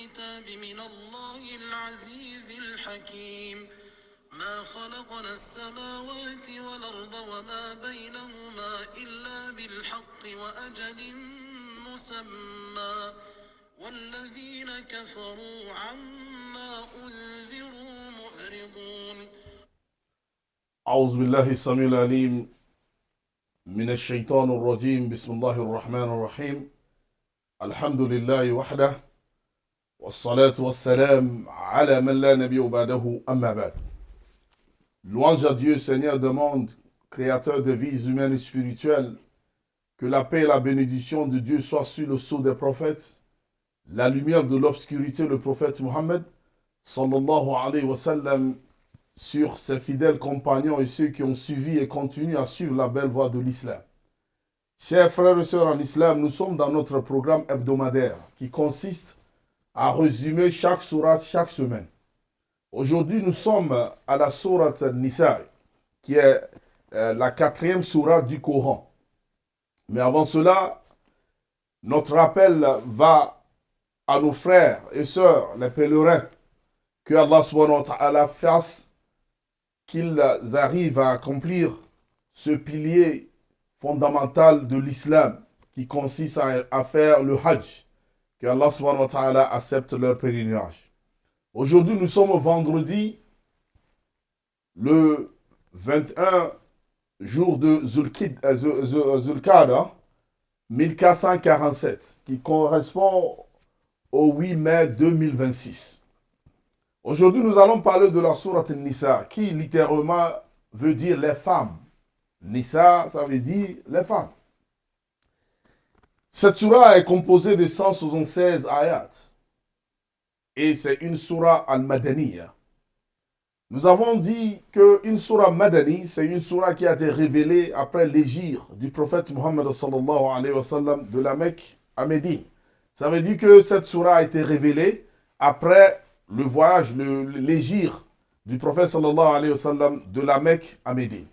الكتاب من الله العزيز الحكيم ما خلقنا السماوات والأرض وما بينهما إلا بالحق وأجل مسمى والذين كفروا عما أنذروا معرضون. أعوذ بالله السميع العليم من الشيطان الرجيم. بسم الله الرحمن الرحيم. الحمد لله وحده والصلاة والسلام على من لا نبي بعده أما بعد. Louange à Dieu, Seigneur de monde, créateur de vies humaines et spirituelles, que la paix et la bénédiction de Dieu soient sur le sceau des prophètes, la lumière de l'obscurité, le prophète Mohammed, sallallahu alayhi wa sallam, sur ses fidèles compagnons et ceux qui ont suivi et continuent à suivre la belle voie de l'islam. Chers frères et sœurs en islam, nous sommes dans notre programme hebdomadaire qui consiste à résumer chaque sourate chaque semaine. Aujourd'hui, nous sommes à la sourate Nisa, qui est la 4e sourate du Coran. Mais avant cela, notre rappel va à nos frères et sœurs, les pèlerins, que Allah subhanahu wa ta'ala fasse qu'ils arrivent à accomplir ce pilier fondamental de l'islam qui consiste à faire le hajj, que Allah subhanahu wa ta'ala accepte leur pèlerinage. Aujourd'hui, nous sommes au vendredi, le 21 jour de Zulqa'da 1447, qui correspond au 8 mai 2026. Aujourd'hui, nous allons parler de la sourate Nisa, qui littéralement veut dire les femmes. Nisa, ça veut dire les femmes. Cette sourate est composée de 176 ayats. Et c'est une sourate al-Madaniya. Nous avons dit qu'une sourate Madani, c'est une sourate qui a été révélée après l'hégire du prophète Mohammed sallallahu alayhi wa sallam de la Mecque à Médine. Ça veut dire que cette sourate a été révélée après le voyage, l'hégire du prophète sallallahu alayhi wa sallam de la Mecque à Médine.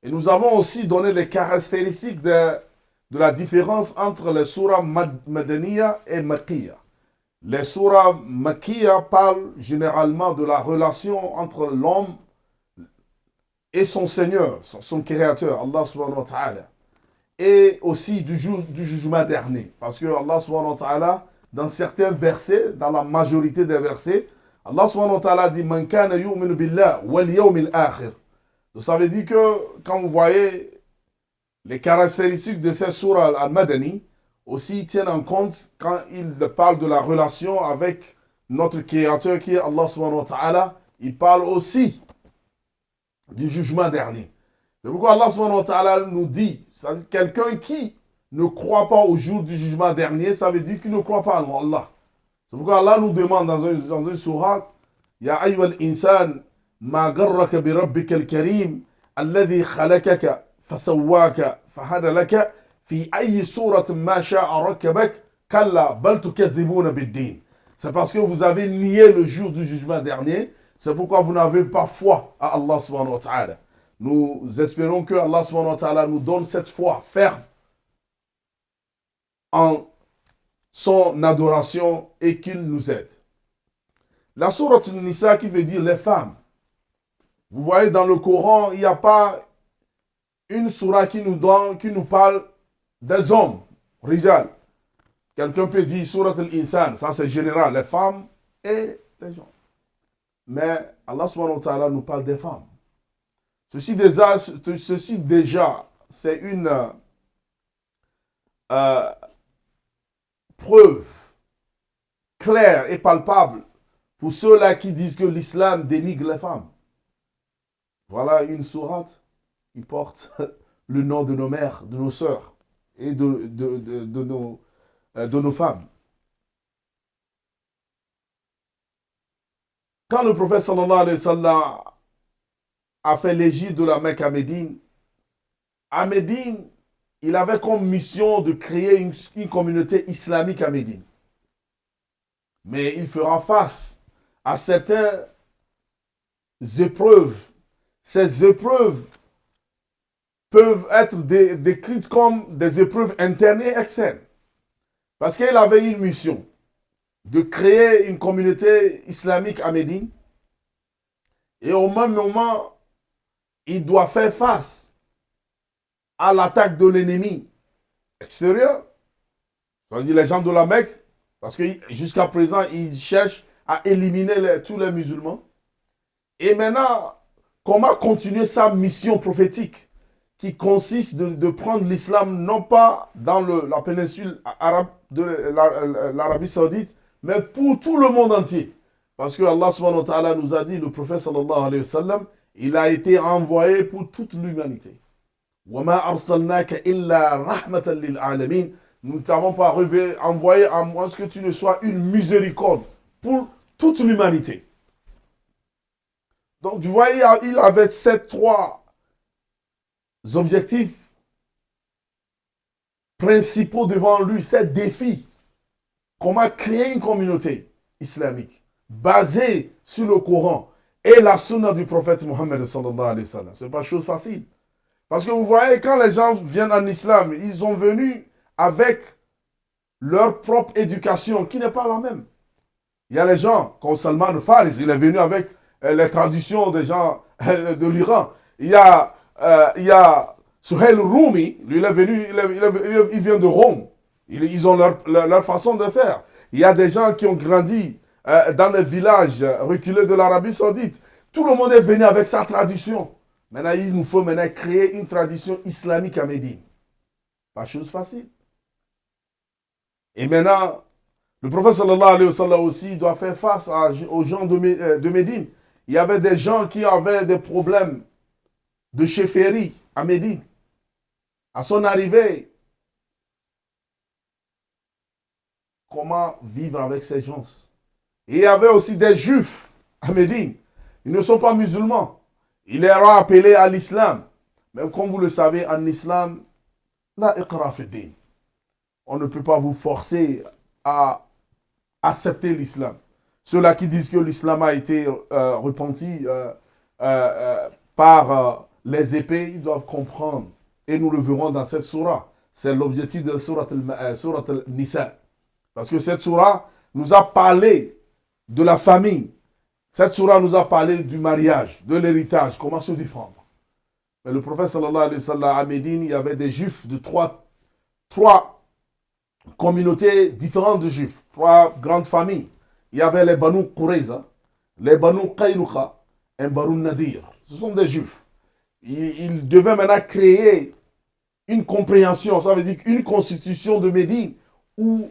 Et nous avons aussi donné les caractéristiques de la différence entre les surahs Madaniya et Makkiya. Les surahs Makkiya parlent généralement de la relation entre l'homme et son Seigneur, son Créateur, Allah subhanahu wa ta'ala. Et aussi du jugement dernier. Parce que Allah subhanahu wa ta'ala, dans certains versets, dans la majorité des versets, Allah subhanahu wa ta'ala dit Man kana yu'minu billah wal yawmil akhir. Donc ça veut dire que quand vous voyez les caractéristiques de ces surahs al-Madani, aussi tiennent en compte quand il parle de la relation avec notre Créateur qui est Allah subhanahu wa ta'ala, il parle aussi du jugement dernier. C'est pourquoi Allah subhanahu wa ta'ala nous dit, quelqu'un qui ne croit pas au jour du jugement dernier, ça veut dire qu'il ne croit pas en Allah. C'est pourquoi Allah nous demande dans un surat, Ya ayyuhal insan, ma garraka bi rabbika al-karim, alladhi khalakaka, fasawwaka, fahadalaka, fi ayyi surat ma sha'a rakabak, kalla bal tukadhibuna bid-din. C'est parce que vous avez nié le jour du jugement dernier, c'est pourquoi vous n'avez pas foi à Allah subhanahu wa ta'ala. Nous espérons que Allah subhanahu wa ta'ala nous donne cette foi ferme en son adoration et qu'il nous aide. La sourate Nisa qui veut dire les femmes. Vous voyez dans le Coran, il n'y a pas une sourate qui nous parle des hommes, rijal. Quelqu'un peut dire sourate al-insan, ça c'est général, les femmes et les gens. Mais Allah subhanahu wa ta'ala nous parle des femmes. Ceci déjà, c'est une preuve claire et palpable pour ceux-là qui disent que l'islam dénigre les femmes. Voilà une sourate qui porte le nom de nos mères, de nos sœurs et de nos femmes. Quand le prophète sallallahu alayhi wa sallam a fait l'hégire de la Mecque à Médine, il avait comme mission de créer une communauté islamique à Médine. Mais il fera face à certaines épreuves. Ces épreuves peuvent être décrites comme des épreuves internes et externes. Parce qu'il avait une mission. de créer une communauté islamique à Médine. Et au même moment, il doit faire face à l'attaque de l'ennemi extérieur, c'est-à-dire les gens de la Mecque, parce que jusqu'à présent, ils cherchent à éliminer tous les musulmans. Et maintenant, comment continuer sa mission prophétique qui consiste de prendre l'islam non pas dans la péninsule arabe de l'Arabie Saoudite, mais pour tout le monde entier. Parce que Allah subhanahu wa ta'ala nous a dit, le prophète sallallahu alayhi wa sallam, il a été envoyé pour toute l'humanité. وَمَا أَرْسَلْنَاكَ إِلَّا رَحْمَةً لِلْعَالَمِينَ. Nous ne t'avons pas envoyé à moins que tu ne sois une miséricorde pour toute l'humanité. Donc, vous voyez, il avait ces trois objectifs principaux devant lui, ces défis. Comment créer une communauté islamique basée sur le Coran et la sunna du prophète Mohammed sallallahu alayhi wa sallam. Ce n'est pas chose facile. Parce que vous voyez, quand les gens viennent en islam, ils sont venus avec leur propre éducation qui n'est pas la même. Il y a les gens, comme Salman al-Faris, il est venu avec les traditions des gens de l'Iran. Il y a Suhail Rumi, lui il est venu, il vient de Rome. Ils ont leur façon de faire. Il y a des gens qui ont grandi dans les villages reculés de l'Arabie Saoudite. Tout le monde est venu avec sa tradition. Maintenant, il nous faut maintenant créer une tradition islamique à Médine. Pas chose facile. Et maintenant, le prophète sallallahu alayhi wa sallam aussi doit faire face aux gens de Médine. Il y avait des gens qui avaient des problèmes de chefferie à Médine. À son arrivée, comment vivre avec ces gens? Et il y avait aussi des juifs à Médine. Ils ne sont pas musulmans. Ils les ont appelés à l'islam. Mais comme vous le savez, en islam, la iqra fi din. On ne peut pas vous forcer à accepter l'islam. Ceux-là qui disent que l'islam a été repenti par les épées, ils doivent comprendre. Et nous le verrons dans cette surah. C'est l'objectif de surah al-Nisa. Parce que cette surah nous a parlé de la famille. Cette surah nous a parlé du mariage, de l'héritage, comment se défendre. Mais le prophète sallallahu alayhi wa sallam à Médine, il y avait des juifs de trois communautés différentes de juifs, trois grandes familles. Il y avait les Banu Qurayza, les Banu Qaynuqa et Banu Nadir. Ce sont des juifs. Ils devaient maintenant créer une compréhension, ça veut dire une constitution de Médine où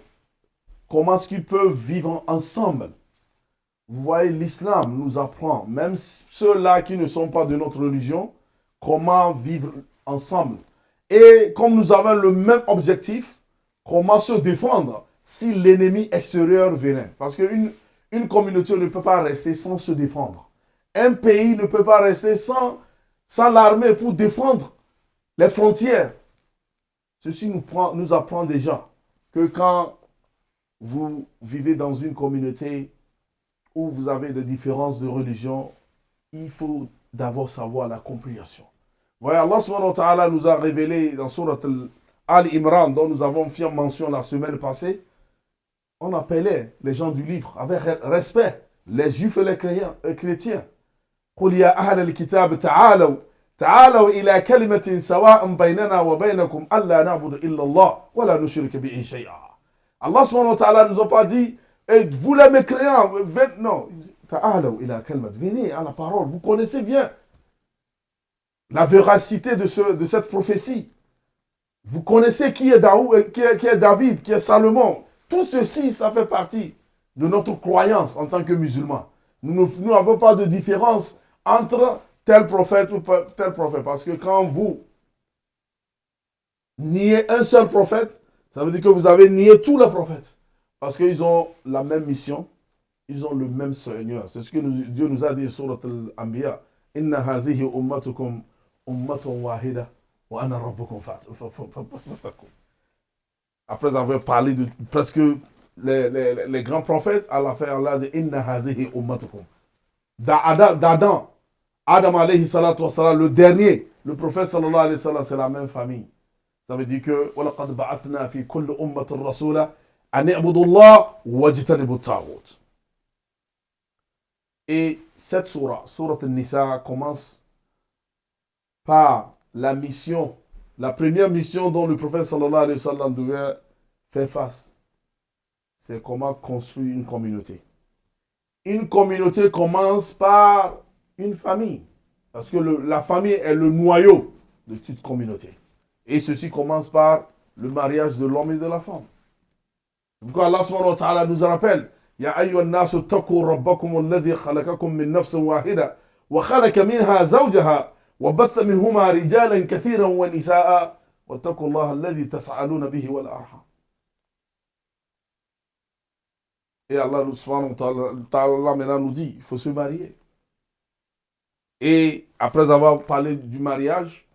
comment est-ce qu'ils peuvent vivre ensemble. Vous voyez, l'islam nous apprend, même ceux-là qui ne sont pas de notre religion, comment vivre ensemble. Et comme nous avons le même objectif, comment se défendre si l'ennemi extérieur venait. Parce qu'une communauté ne peut pas rester sans se défendre. Un pays ne peut pas rester sans l'armée pour défendre les frontières. Ceci nous apprend déjà que quand vous vivez dans une communauté où vous avez des différences de religion, il faut d'abord savoir la compréhension. Voyez, Allah subhanahu wa ta'ala nous a révélé dans Surat Al-Imran, dont nous avons fait mention la semaine passée, on appelait les gens du livre avec respect, les juifs et les chrétiens. قُلْ يَا أَهْلَ الْكِتَابِ تعالوا إلى كلمة سواء بيننا وبينكم ألا نعبد إلا الله ولا نشرك به شيئا. Allah subhanahu wa ta'ala nous a pas dit vous les mécréants, non, venez à la parole, vous connaissez bien la véracité de cette prophétie. Vous connaissez qui est David, qui est Salomon. Tout ceci, ça fait partie de notre croyance en tant que musulmans. Nous n'avons pas de différence entre tel prophète ou tel prophète. Parce que quand vous niez un seul prophète, ça veut dire que vous avez nié tous les prophètes. Parce qu'ils ont la même mission, ils ont le même Seigneur. C'est ce que Dieu nous a dit sur l'Anbiya. Inna hazihi ummatukum ummatun wahida wa ana rabbukum fattakum. Après avoir parlé de presque les grands prophètes, Allah dit Inna hazihi ummatukum. D'Adam, Adam alayhi salatu wa salam, le dernier, le prophète sallallahu alayhi wa sallam, c'est la même famille. Ça veut dire que وَلَقَدْ بَعَثْنَا فِي كُلِّ أُمَّةٍ رَسُولًا An i'budullah wajtanibut taghut. Et cette sourate An-Nisa, commence par la mission, la première mission dont le prophète sallallahu alayhi wa sallam devait faire face. C'est comment construire une communauté. Une communauté commence par une famille. Parce que la famille est le noyau de toute communauté. Et ceci commence par le mariage de l'homme et de la femme. Pourquoi Allah subhanahu wa ta'ala nous rappelle Ya ayyuhan nasu taqu rabbakum alladhi khalaqakum min nafsin wahida wa khalaqa minha zawjaha wa batha minhuma rijalan kathiran wa nisaa wattaqu Allah alladhi tas'aluna bihi wal arham. Et Allah subhanahu wa ta'ala maintenant nous dit il faut se marier. Et après avoir parlé du mariage,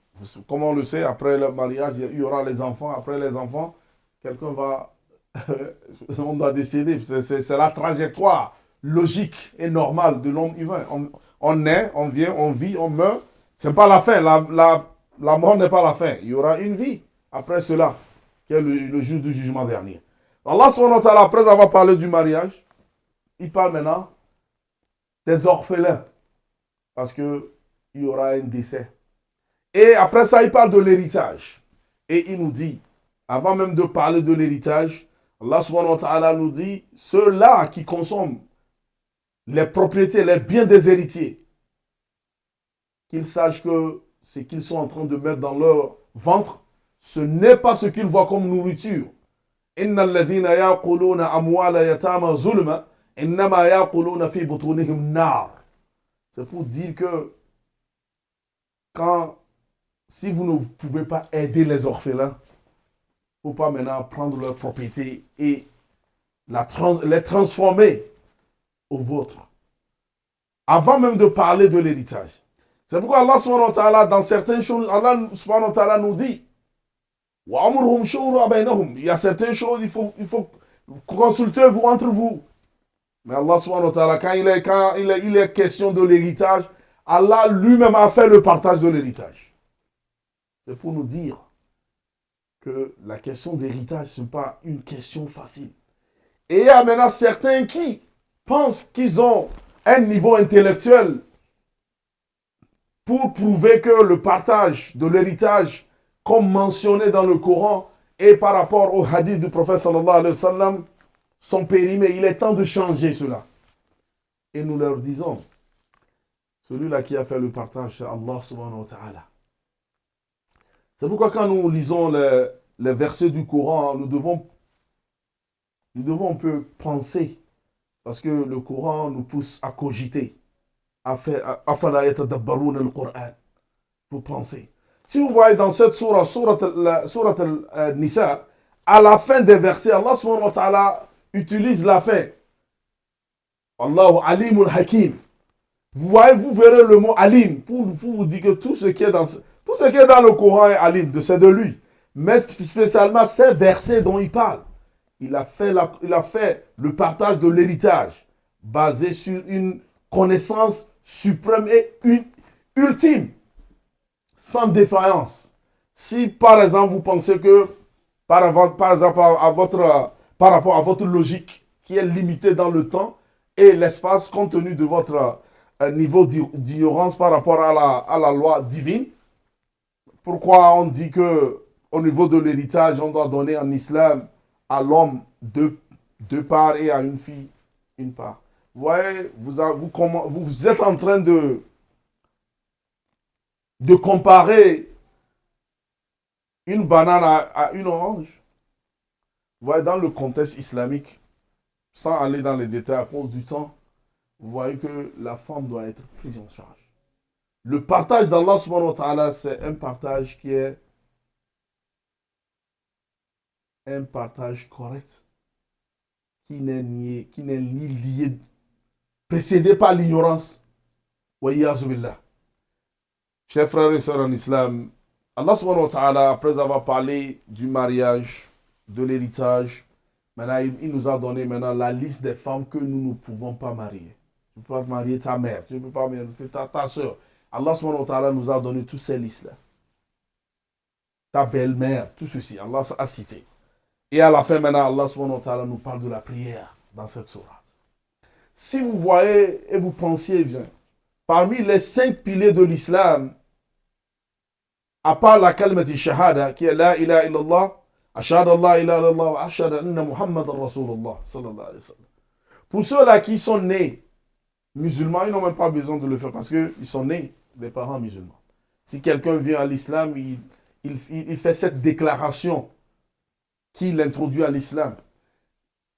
comme on le sait, après le mariage, il y aura les enfants. Après les enfants, quelqu'un va on doit décéder. C'est la trajectoire logique et normale de l'homme humain. On naît, on vient, on vit, on meurt. Ce n'est pas la fin. La mort n'est pas la fin. Il y aura une vie après cela, qui est le jour du jugement dernier. Allah subhanahu wa ta'ala, après avoir parlé du mariage, il parle maintenant des orphelins. Parce qu'il y aura un décès. Et après ça, il parle de l'héritage. Et il nous dit, avant même de parler de l'héritage, Allah subhanahu wa ta'ala nous dit, ceux-là qui consomment les propriétés, les biens des héritiers, qu'ils sachent que ce qu'ils sont en train de mettre dans leur ventre, ce n'est pas ce qu'ils voient comme nourriture. Inna alladhina yaquluna amwala yatama zulma, innama yaquluna fi butunihim nar. C'est pour dire que si vous ne pouvez pas aider les orphelins, il ne faut pas maintenant prendre leurs propriétés et les transformer au vôtre. Avant même de parler de l'héritage. C'est pourquoi Allah subhanahu wa ta'ala, dans certaines choses, Allah subhanahu wa ta'ala nous dit il y a certaines choses, il faut consulter vous entre vous. Mais Allah subhanahu wa ta'ala, quand il est question de l'héritage, Allah lui-même a fait le partage de l'héritage. C'est pour nous dire que la question d'héritage, ce n'est pas une question facile. Et il y a maintenant certains qui pensent qu'ils ont un niveau intellectuel pour prouver que le partage de l'héritage, comme mentionné dans le Coran, et par rapport au hadith du prophète sallallahu alayhi wa sallam, sont périmés. Il est temps de changer cela. Et nous leur disons, celui-là qui a fait le partage, c'est Allah subhanahu wa ta'ala. C'est pourquoi quand nous lisons les versets du Coran, nous devons un peu penser, parce que le Coran nous pousse à cogiter, afala yatadabbaruna al-Qur'an. Vous pensez. Si vous voyez dans cette sourate al-Nisa, à la fin des versets, Allah subhanahu wa ta'ala utilise la fin. Allahu alimul hakim. Vous voyez, vous verrez le mot alim pour vous dire que tout ce qui est dans le Coran est alim, c'est de lui. Mais spécialement ces versets dont il parle. Il a fait le partage de l'héritage basé sur une connaissance suprême et ultime, sans défaillance. Si par exemple vous pensez que par rapport à votre logique qui est limitée dans le temps et l'espace compte tenu de votre niveau d'ignorance par rapport à la loi divine, pourquoi on dit que au niveau de l'héritage, on doit donner en islam à l'homme deux parts et à une fille une part. Vous voyez, vous êtes en train de comparer une banane à une orange. Vous voyez, dans le contexte islamique, sans aller dans les détails à cause du temps, vous voyez que la femme doit être prise en charge. Le partage d'Allah subhanahu wa ta'ala, c'est un partage qui est un partage correct, qui n'est ni lié, précédé par l'ignorance. Wa iyyazu billah. Chers frères et sœurs en islam, Allah subhanahu wa ta'ala, après avoir parlé du mariage, de l'héritage, maintenant il nous a donné maintenant la liste des femmes que nous ne pouvons pas marier. Tu ne peux pas marier ta mère, tu ne peux pas marier ta soeur. Allah subhanahu wa ta'ala nous a donné toutes ces listes-là. Ta belle-mère, tout ceci, Allah a cité. Et à la fin, maintenant, Allah subhanahu wa ta'ala nous parle de la prière dans cette sourate. Si vous voyez et vous pensiez bien, parmi les 5 piliers de l'islam, à part la kalmati shahada, qui est la ilaha illallah, ashhadu an la ilaha illallah wa ashhadu anna muhammadan rasulullah, sallallahu alayhi wa sallam. Pour ceux-là qui sont nés musulmans, ils n'ont même pas besoin de le faire parce qu'ils sont nés des parents musulmans. Si quelqu'un vient à l'islam, il fait cette déclaration qu'il introduit à l'islam.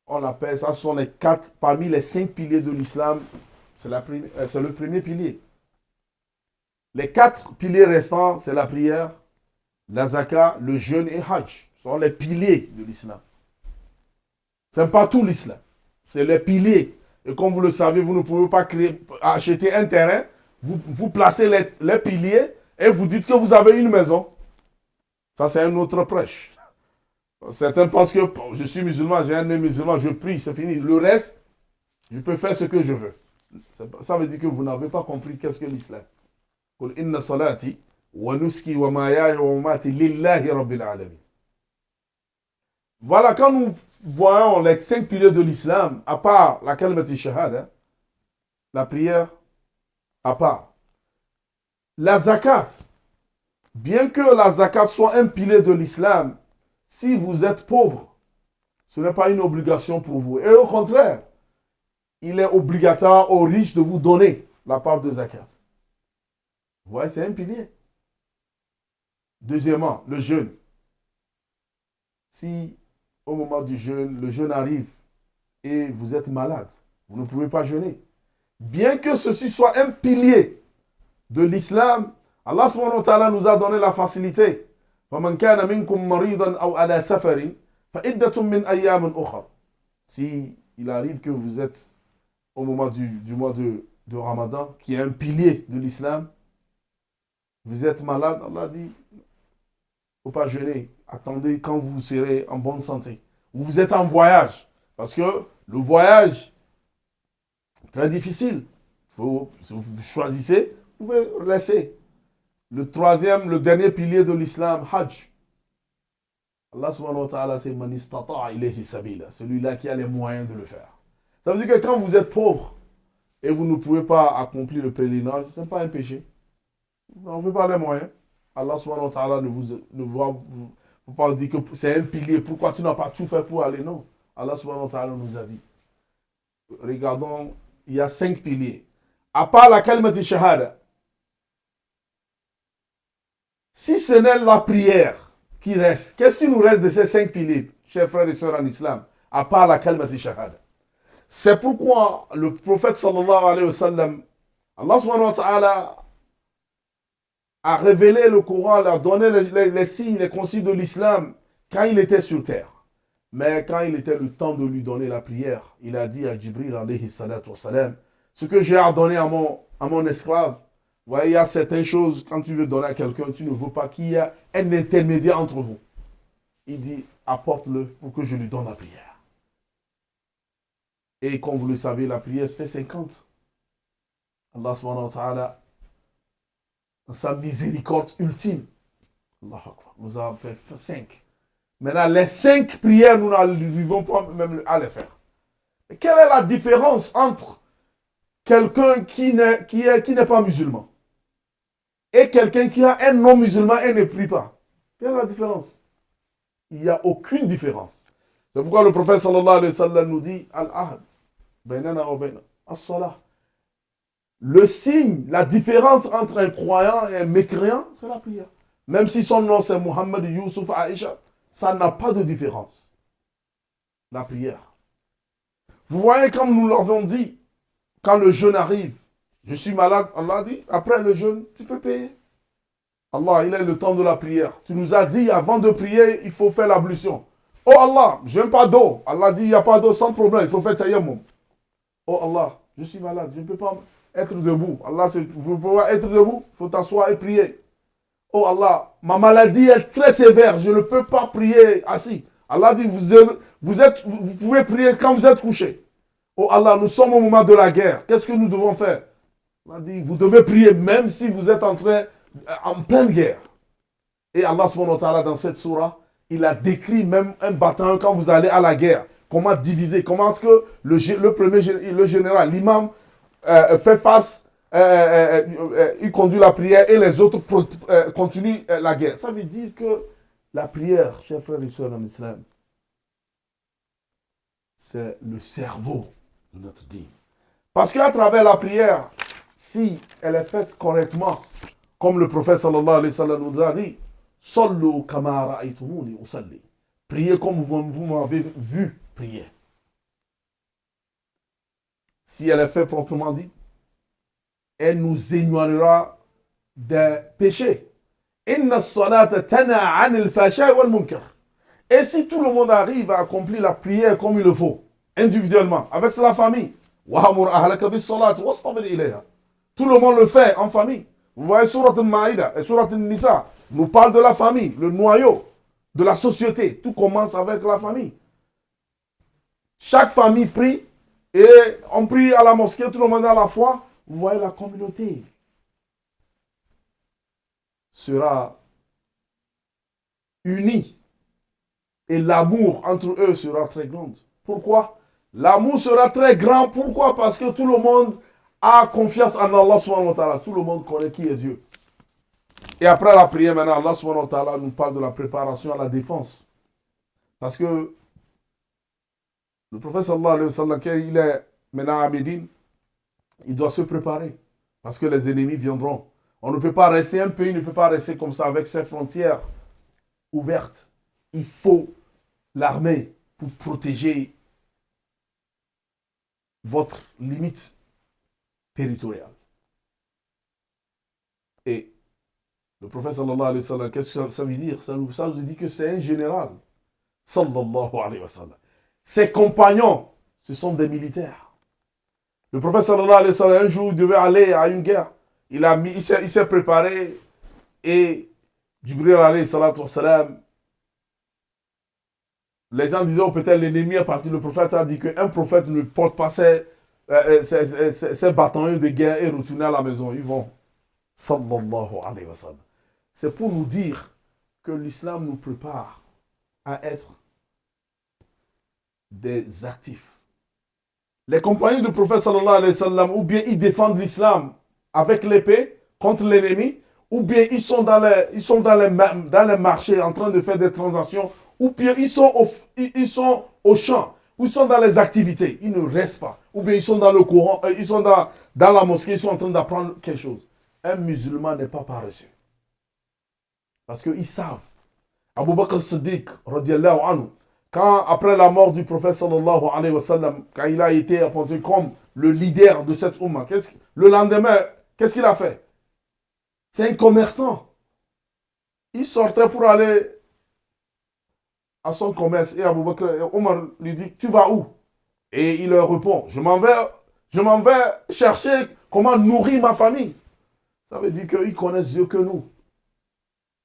On appelle ça, ce sont les 4, parmi les 5 piliers de l'islam, c'est le premier pilier. Les 4 piliers restants, c'est la prière, la zakat, le jeûne et hajj. Ce sont les piliers de l'islam. Ce n'est pas tout l'islam. C'est les piliers. Et comme vous le savez, vous ne pouvez pas acheter un terrain, vous placez les piliers et vous dites que vous avez une maison. Ça, c'est un autre prêche. Certains pensent que je suis musulman, j'ai un nez musulman, je prie, c'est fini. Le reste, je peux faire ce que je veux. Ça veut dire que vous n'avez pas compris qu'est-ce que l'islam. Inna salati wa nuski wa mayaya wa mamati lillahi rabbil alamin. Voilà, quand nous voyons les 5 piliers de l'islam, à part la kalmati shahada, la prière, à part. La zakat, bien que la zakat soit un pilier de l'islam, si vous êtes pauvre, ce n'est pas une obligation pour vous. Et au contraire, il est obligatoire aux riches de vous donner la part de zakat. Vous voyez, c'est un pilier. Deuxièmement, le jeûne. Si au moment du jeûne, le jeûne arrive et vous êtes malade, vous ne pouvez pas jeûner. Bien que ceci soit un pilier de l'islam, Allah subhanahu wa ta'ala nous a donné la facilité. فَمَنْ كَانَ مِنْكُمْ مَرِيضًا أَوْ عَلَى سَفَرٍ فَإِدَّةٌ مِنْ أَيَّامٍ أُخَرٍ. Si il arrive que vous êtes au moment du mois de Ramadan, qui est un pilier de l'islam, vous êtes malade, Allah dit, il ne faut pas jeûner. Attendez quand vous serez en bonne santé. Ou vous êtes en voyage. Parce que le voyage, très difficile. Si vous choisissez, vous pouvez laisser. Le dernier pilier de l'islam, Hajj. Allah subhanahu wa ta'ala, c'est man istata'a ilayhi sabila. Celui-là qui a les moyens de le faire. Ça veut dire que quand vous êtes pauvre et vous ne pouvez pas accomplir le pèlerinage, ce n'est pas un péché. Vous n'avez pas les moyens. Allah subhanahu wa ta'ala ne vous pas dire que c'est un pilier. Pourquoi tu n'as pas tout fait pour aller? Non. Allah subhanahu wa ta'ala nous a dit. Regardons, il y a 5 piliers. À part la kalmati shahada, si ce n'est la prière qui reste, qu'est-ce qui nous reste de ces 5 piliers, chers frères et sœurs en islam, à part la kalmati shahada? C'est pourquoi le prophète sallallahu alayhi wa sallam, Allah subhanahu wa ta'ala a révélé le Coran, a donné les signes, les consignes de l'islam quand il était sur terre. Mais quand il était le temps de lui donner la prière, il a dit à Jibril alayhi salatu wa salam, ce que j'ai ordonné à mon esclave, vous voyez, il y a certaines choses, quand tu veux donner à quelqu'un, tu ne veux pas qu'il y ait un intermédiaire entre vous. Il dit, apporte-le pour que je lui donne la prière. Et comme vous le savez, la prière, c'était 50. Allah subhanahu wa ta'ala, dans sa miséricorde ultime, Allah Akbar, nous a fait 5. Maintenant, les 5 prières, nous n'arrivons pas même à les faire. Et quelle est la différence entre quelqu'un qui n'est pas musulman et quelqu'un qui a un non musulman et ne prie pas? Quelle est la différence? Il n'y a aucune différence. C'est pourquoi le prophète sallallahu alayhi wa sallam nous dit Al-Ahd, baynana wa bayna as-salah. Le signe, la différence entre un croyant et un mécréant, c'est la prière. Même si son nom c'est Mohammed, Youssouf, Aïcha, ça n'a pas de différence. La prière. Vous voyez, comme nous l'avons dit, quand le jeûne arrive, je suis malade, Allah dit, après le jeûne, tu peux payer. Allah, il a le temps de la prière. Tu nous as dit, avant de prier, il faut faire l'ablution. Oh Allah, je n'aime pas d'eau. Allah dit, il n'y a pas d'eau, sans problème, il faut faire tayammum. Oh Allah, je suis malade, je ne peux pas être debout. Allah, vous pouvez être debout, il faut t'asseoir et prier. Oh Allah, ma maladie est très sévère, je ne peux pas prier assis. Allah dit, vous pouvez prier quand vous êtes couché. Oh Allah, nous sommes au moment de la guerre. Qu'est-ce que nous devons faire? Allah dit, vous devez prier même si vous êtes en pleine guerre. Et Allah subhanahu wa ta'ala dans cette surah, il a décrit même un bataillon quand vous allez à la guerre. Comment diviser, comment est-ce que le général, l'imam, fait face, il conduit la prière et les autres continuent la guerre. Ça veut dire que la prière, chers frères et sœurs en islam, c'est le cerveau de notre dîme. Parce qu'à travers la prière, si elle est faite correctement, comme le prophète sallallahu alayhi wa sallam nous a dit, Sallu kama ra'aytumuni usalli. Priez comme vous m'avez vu prier. Si elle est faite proprement dit, elle nous éloignera des péchés. Inna as-salata tana 'anil fahsha'i wal munkar. Et si tout le monde arrive à accomplir la prière comme il le faut, individuellement, avec sa famille, وَهَمُرْ أَهْلَكَ بِالصَّلَاةِ وَاصْطَبِرْ إِلَيْهَا. Tout le monde le fait en famille. Vous voyez, Surat al-Maïda et Surat al-Nisa nous parle de la famille, le noyau de la société. Tout commence avec la famille. Chaque famille prie et on prie à la mosquée, tout le monde à la fois. Vous voyez, la communauté sera unie et l'amour entre eux sera très grand. Pourquoi? L'amour sera très grand. Pourquoi? Parce que tout le monde a confiance en Allah subhanahu wa ta'ala. Tout le monde connaît qui est Dieu. Et après la prière, maintenant, Allah subhanahu wa ta'ala nous parle de la préparation à la défense. Parce que le prophète sallallahu alayhi wa sallam, quand il est maintenant à Médine, il doit se préparer. Parce que les ennemis viendront. On ne peut pas rester, un pays ne peut pas rester comme ça avec ses frontières ouvertes. Il faut l'armée pour protéger votre limite territoriale. Et le prophète sallallahu alayhi wa sallam, qu'est-ce que ça veut dire? Ça nous dit que c'est un général. Sallallahu alayhi wa sallam. Ses compagnons, ce sont des militaires. Le prophète sallallahu alayhi wa sallam, un jour, il devait aller à une guerre. Il s'est préparé et Jibril alayhi salatu wa salam, les gens disaient, oh, peut-être l'ennemi est parti. Le prophète a dit qu'un prophète ne porte pas ses bâtons de guerre et retourne à la maison. Ils vont. Sallallahu alayhi wa sallam. C'est pour nous dire que l'islam nous prépare à être des actifs. Les compagnons du prophète sallallahu alayhi wa sallam, ou bien ils défendent l'islam avec l'épée contre l'ennemi, ou bien ils sont dans les marchés en train de faire des transactions, ou bien ils sont au champ, ou ils sont dans les activités, ils ne restent pas. Ou bien ils sont dans le courant, ils sont dans la mosquée, ils sont en train d'apprendre quelque chose. Un musulman n'est pas paresseux. Parce qu'ils savent. Abu Bakr Siddiq, radiallahu anhu, quand après la mort du prophète sallallahu alayhi wa sallam, quand il a été appointé comme le leader de cette umma, le lendemain, qu'est-ce qu'il a fait? C'est un commerçant. Il sortait pour aller à son commerce et Abu Bakr, Omar lui dit, tu vas où? Et il leur répond, je m'en vais chercher comment nourrir ma famille. Ça veut dire qu'ils connaissent Dieu que nous.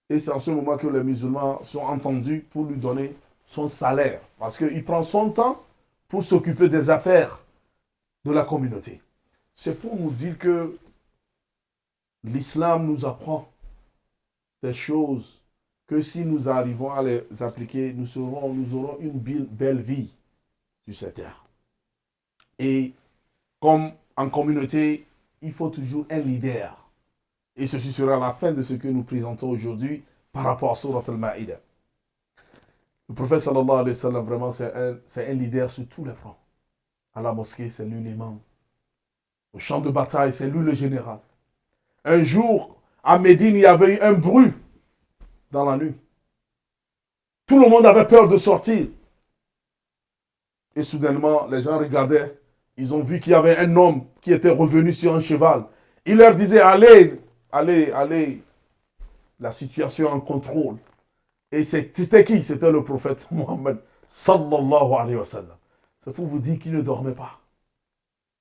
Et c'est en ce moment que les musulmans sont entendus pour lui donner son salaire. Parce qu'il prend son temps pour s'occuper des affaires de la communauté. C'est pour nous dire que l'islam nous apprend des choses que si nous arrivons à les appliquer, nous aurons une belle vie sur cette terre. Et comme en communauté, il faut toujours un leader. Et ceci sera la fin de ce que nous présentons aujourd'hui par rapport à Surat al-Ma'idah. Le prophète sallallahu alayhi wa sallam, vraiment, c'est un leader sur tous les fronts. À la mosquée, c'est lui l'imam. Au champ de bataille, c'est lui le général. Un jour, à Médine, il y avait eu un bruit dans la nuit. Tout le monde avait peur de sortir. Et soudainement, les gens regardaient. Ils ont vu qu'il y avait un homme qui était revenu sur un cheval. Il leur disait, allez, la situation en contrôle. Et c'était qui? C'était le prophète Mohammed sallallahu alayhi wa sallam. C'est pour vous dire qu'il ne dormait pas.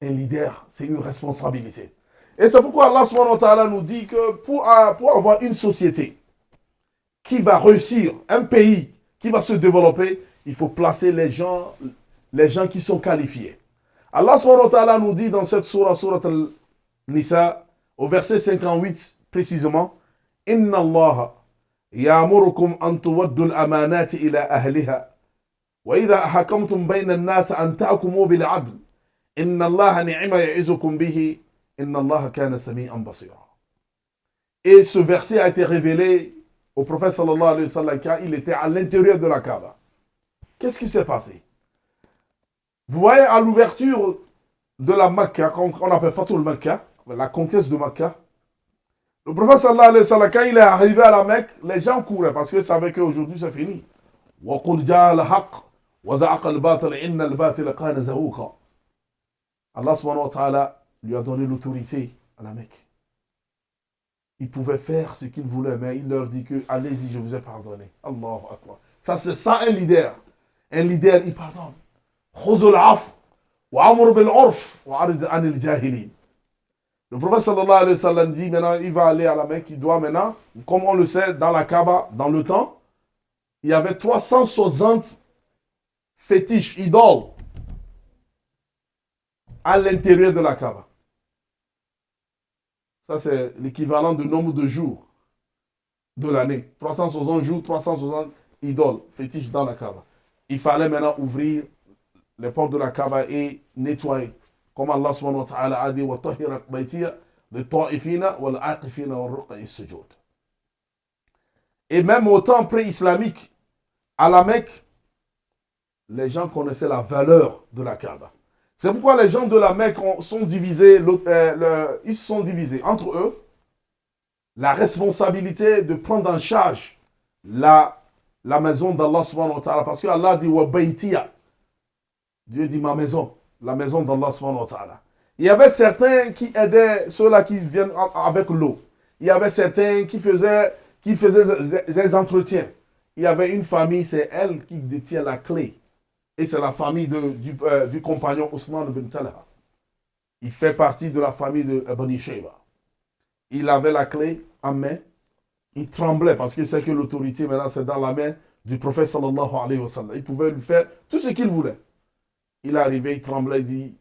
Un leader, c'est une responsabilité. Et c'est pourquoi Allah subhanahu wa ta'ala nous dit que pour avoir une société qui va réussir, un pays qui va se développer, il faut placer les gens qui sont qualifiés. Allah subhanahu wa ta'ala nous dit dans cette sourate al-Nisa, au verset 58 précisément, Inna Allah يأمركم أن تودوا الأمانات إلى أهلها وإذا حكمتم بين الناس أن تحكموا بالعدل إن الله نعم يعظكم به إن الله كان سميعا بصيرا. Et ce verset a été révélé au prophète sallallahu alayhi wa sallam quand il était à l'intérieur de la Kaaba. Qu'est-ce qui s'est passé? Vous voyez à l'ouverture de la Mecca, qu'on appelle Fatul Mecca, la comtesse de Mecca, le prophète sallallahu alayhi wa sallam, quand il est arrivé à la Mecque, les gens couraient parce qu'ils savaient qu'aujourd'hui c'est fini. وَقُلْ جَاءَ الْحَقُّ وَزَعَقَ الْبَاطِلَ إِنَّ الْبَاطِلَ كَانَ زَهُوقًا. Allah subhanahu wa ta'ala lui a donné l'autorité à la Mecque. Il pouvait faire ce qu'il voulait, mais il leur dit que allez-y, je vous ai pardonné. Allahu Akbar. Ça, c'est ça un leader. Un leader, il pardonne. Khuzul af, wa amr bil urf, wa arid anil jahilin. Le prophète sallallahu alayhi wa sallam dit maintenant, il va aller à la Mecque, il doit maintenant, comme on le sait, dans la Kaaba, dans le temps, il y avait 360 fétiches, idoles, à l'intérieur de la Kaaba. Ça, c'est l'équivalent du nombre de jours de l'année. 360 jours, 360 idoles, fétiches dans la Kaaba. Il fallait maintenant ouvrir les portes de la Kaaba et nettoyer. Comme Allah subhanahu wa ta'ala a dit وَطَهِرَ بَيْتِيَ لِلطَّائِفِينَ وَالْعَاقِفِينَ وَالرُّكَّعِ السُّجُودِ. Et même au temps pré-islamique, à la Mecque, les gens connaissaient la valeur de la Kaaba. C'est pourquoi les gens de la Mecque sont divisés, ils se sont divisés entre eux la responsabilité de prendre en charge la maison d'Allah subhanahu wa ta'ala. Parce que Allah dit wa baytiya. Dieu dit ma maison, la maison d'Allah subhanahu wa ta'ala. Il y avait certains qui aidaient ceux-là qui viennent avec l'eau. Il y avait certains qui faisaient des entretiens. Il y avait une famille, c'est elle qui détient la clé. Et c'est la famille du compagnon Ousmane bin Talha. Il fait partie de la famille de Bani Shayba. Il avait la clé en main. Il tremblait parce qu'il sait que l'autorité maintenant c'est dans la main du prophète sallallahu alayhi wa sallam. Il pouvait lui faire tout ce qu'il voulait. Il est arrivé, il tremblait, il dit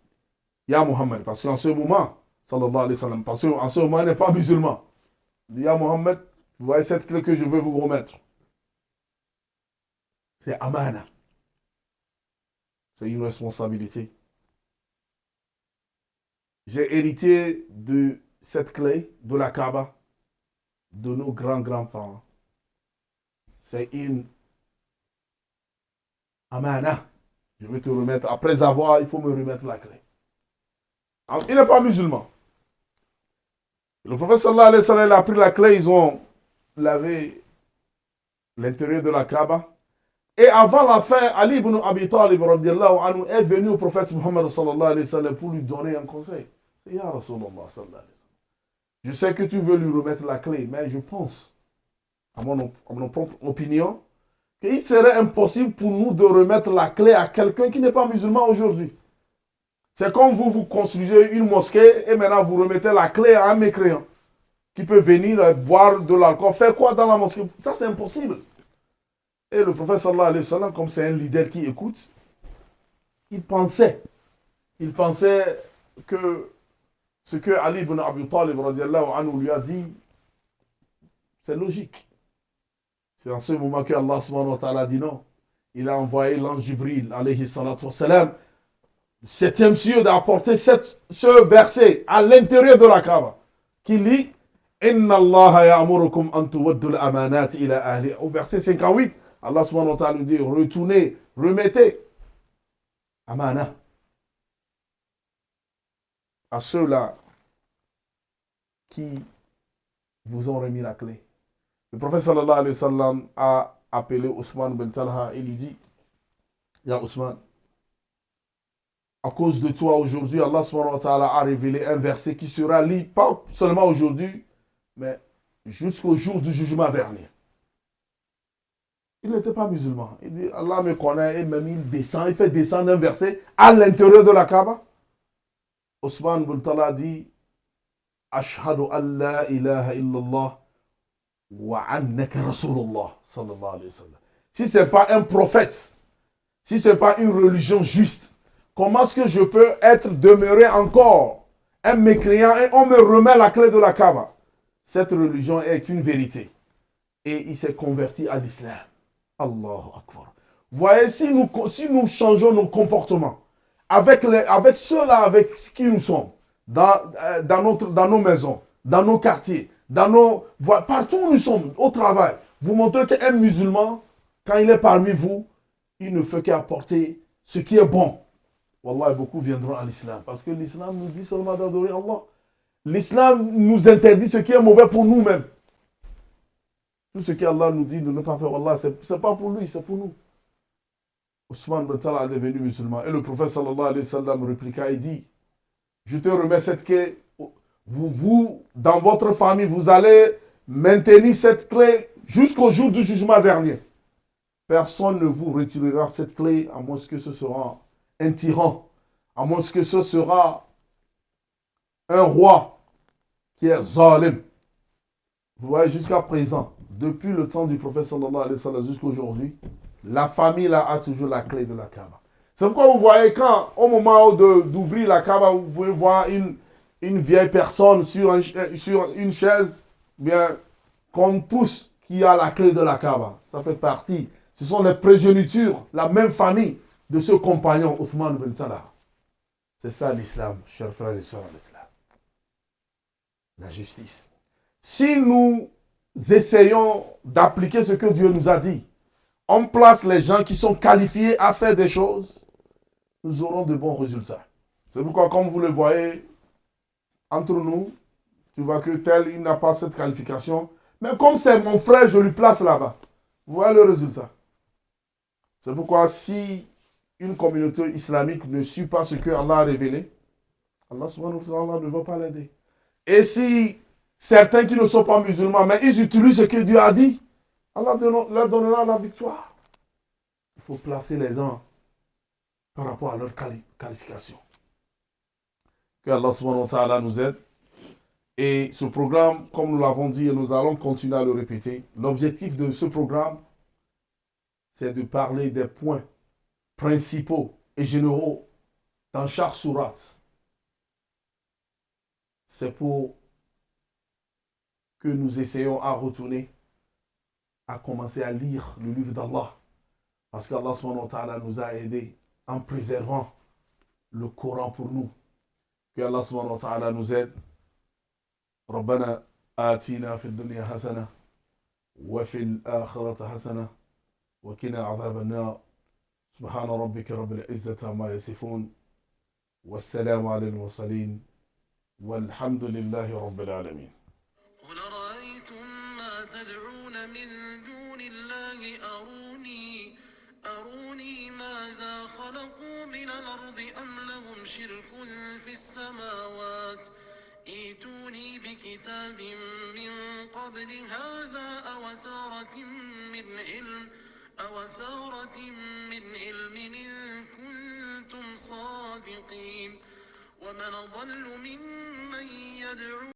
Ya Muhammad, parce qu'en ce moment, sallallahu alayhi wa sallam, parce qu'en ce moment il n'est pas musulman. Il dit Ya Muhammad, vous voyez cette clé que je veux vous remettre. C'est amana. C'est une responsabilité. J'ai hérité de cette clé de la Kaaba de nos grands-grands-parents. C'est une amana. Je vais te remettre. Après avoir, il faut me remettre la clé. Alors, il n'est pas musulman. Le prophète sallallahu alayhi wa sallam a pris la clé, ils ont lavé l'intérieur de la Kaaba. Et avant la fin, Ali ibn Abi Talib radiallahu anhu est venu au prophète Muhammad sallallahu alayhi wa sallam pour lui donner un conseil. C'est Ya Rasulullah sallallahu alayhi wa sallam. Je sais que tu veux lui remettre la clé, mais je pense, à mon propre opinion, qu'il serait impossible pour nous de remettre la clé à quelqu'un qui n'est pas musulman aujourd'hui. C'est comme vous construisez une mosquée et maintenant vous remettez la clé à un mécréant qui peut venir boire de l'alcool. Faire quoi dans la mosquée? Ça, c'est impossible. Et le prophète sallallahu alayhi wa sallam, comme c'est un leader qui écoute, il pensait que ce que Ali ibn Abi Talib radiallahu anhu lui a dit, c'est logique. C'est en ce moment que Allah subhanahu wa ta'ala dit non. Il a envoyé l'ange Jibril alayhi salatu wa salam, le 7e cieux, d'apporter ce verset à l'intérieur de la Kaaba, qui lit Inna Allah ya'murukum an tuwaddu al-amanat ila ahli. Au verset 58, Allah subhanahu wa ta'ala nous dit retournez, remettez amana à ceux-là qui vous ont remis la clé. Le prophète sallallahu alayhi wa sallam a appelé Ousmane bin Talha et lui dit Ya Ousmane, à cause de toi aujourd'hui, Allah subhanahu wa ta'ala a révélé un verset qui sera lu pas seulement aujourd'hui, mais jusqu'au jour du jugement dernier. Il n'était pas musulman. Il dit Allah me connaît et même il descend, il fait descendre un verset à l'intérieur de la Kaaba. Ousmane bin Talha dit Ashhadu an la ilaha illallah wa annaka Rasulullah sallallahu alayhi wa sallam. Si ce n'est pas un prophète, si ce n'est pas une religion juste, comment est-ce que je peux être demeuré encore un mécréant et on me remet la clé de la Kaaba? Cette religion est une vérité. et il s'est converti à l'islam. Allahu Akbar. Voyez, si nous changeons nos comportements avec ceux-là avec qui nous sommes, dans nos maisons, dans nos quartiers, partout où nous sommes, au travail, vous montrez qu'un musulman, quand il est parmi vous, il ne fait qu'apporter ce qui est bon. Wallah, beaucoup viendront à l'islam. Parce que l'islam nous dit seulement d'adorer Allah. L'islam nous interdit ce qui est mauvais pour nous-mêmes. Tout ce qu'Allah nous dit de ne pas faire, Allah, ce n'est pas pour lui, c'est pour nous. Ousmane bin Talha est devenu musulman. Et le prophète sallallahu alayhi wa sallam répliqua et dit, je te remets cette clé. Vous, dans votre famille, vous allez maintenir cette clé jusqu'au jour du jugement dernier. Personne ne vous retirera cette clé à moins que ce sera un tyran, à moins que ce sera un roi qui est zalim. Vous voyez, jusqu'à présent, depuis le temps du prophète sallallahu alayhi wa sallam jusqu'à aujourd'hui, la famille là a toujours la clé de la Kaaba. C'est pourquoi vous voyez quand, au moment d'ouvrir la Kaaba, vous pouvez voir une vieille personne sur une chaise, bien, qu'on pousse qui a la clé de la Kaaba. Ça fait partie. Ce sont les progénitures, la même famille de ce compagnon, Othman bin Talha. C'est ça l'islam, chers frères et sœurs, l'islam. La justice. Si nous essayons d'appliquer ce que Dieu nous a dit, on place les gens qui sont qualifiés à faire des choses, nous aurons de bons résultats. C'est pourquoi, comme vous le voyez, entre nous, tu vois que tel, il n'a pas cette qualification. Mais comme c'est mon frère, je lui place là-bas. Vous voyez le résultat. C'est pourquoi si une communauté islamique ne suit pas ce que Allah a révélé, Allah subhanahu wa ta'ala ne va pas l'aider. Et si certains qui ne sont pas musulmans, mais ils utilisent ce que Dieu a dit, Allah leur donnera la victoire. Il faut placer les gens par rapport à leur qualification. Que Allah subhanahu wa ta'ala nous aide. Et ce programme, comme nous l'avons dit et nous allons continuer à le répéter, l'objectif de ce programme, c'est de parler des points principaux et généraux dans chaque sourate. C'est pour que nous essayions à retourner, à commencer à lire le livre d'Allah. Parce qu'Allah subhanahu wa ta'ala nous a aidés en préservant le Coran pour nous. Que Allah subhanahu wa ta'ala nous aide. ربنا آتنا في الدنيا حسنة وفي الآخرة حسنة وقنا عذاب النار سبحان ربك رب العزة عما يصفون والسلام على المرسلين والحمد لله رب العالمين. قل رأيتم ما تدعون من دون الله أروني ماذا خلقوا من الأرض أم لهم شرك في السماوات ائتوني بكتاب من قبل هذا أو أثارة من علم إن كنتم صادقين ومن ضل ممن يدعو